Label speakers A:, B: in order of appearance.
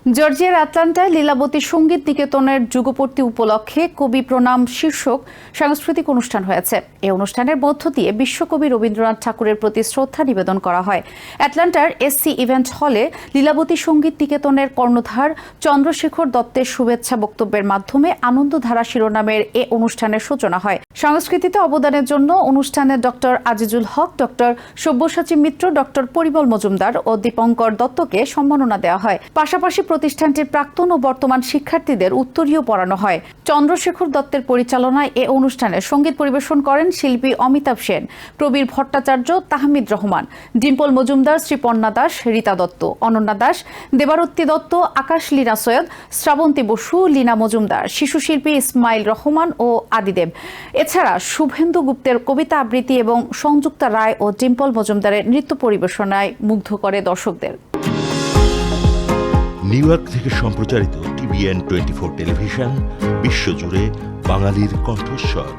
A: জর্জিয়ার আটলান্টায় লীলাবতী সঙ্গীত নিকেতনের যুগপূর্তি উপলক্ষে কবি প্রণাম শীর্ষক সাংস্কৃতিক অনুষ্ঠান হয়েছে। এই অনুষ্ঠানের মধ্য দিয়ে বিশ্বকবি রবীন্দ্রনাথ ঠাকুরের প্রতি শ্রদ্ধা নিবেদন করা হয়। আটলান্টার এসসি ইভেন্ট হলে লীলাবতী সঙ্গীত নিকেতনের কর্ণধার চন্দ্রশেখর দত্তের শুভেচ্ছা বক্তব্যের মাধ্যমে আনন্দধারা শিরোনামের এ অনুষ্ঠানের সূচনা হয়। সংস্কৃতিতে অবদানের জন্য অনুষ্ঠানে ডক্টর আজিজুল হক, ডক্টর সব্যসাচী মিত্র, ডক্টর পরিমল মজুমদার ও দীপঙ্কর দত্তকে সম্মাননা দেওয়া হয়। পাশাপাশি প্রতিষ্ঠানটির প্রাক্তন ও বর্তমান শিক্ষার্থীদের উত্তরীয় পড়ানো হয়। চন্দ্রশেখর দত্তের পরিচালনায় এ অনুষ্ঠানে সঙ্গীত পরিবেশন করেন শিল্পী অমিতাভ সেন, প্রবীর ভট্টাচার্য, তাহমিদ রহমান, ডিম্পল মজুমদার, শ্রীপর্ণা দাস, রীতা দত্ত, অনন্যা দাস, দেবারত্তি দত্ত, আকাশ লীনা সৈয়দ, শ্রাবন্তী বসু, লীনা মজুমদার, শিশু শিল্পী ইসমাইল রহমান ও আদিদেব। এছাড়া শুভেন্দু গুপ্তের কবিতা আবৃত্তি এবং সংযুক্তা রায় ও ডিম্পল মজুমদারের নৃত্য পরিবেশনায় মুগ্ধ করে দর্শকদের।
B: নিউ ইয়র্ক থেকে সম্প্রচারিত TVN 24 টেলিভিশন বিশ্বজুড়ে বাঙালির কণ্ঠস্বর।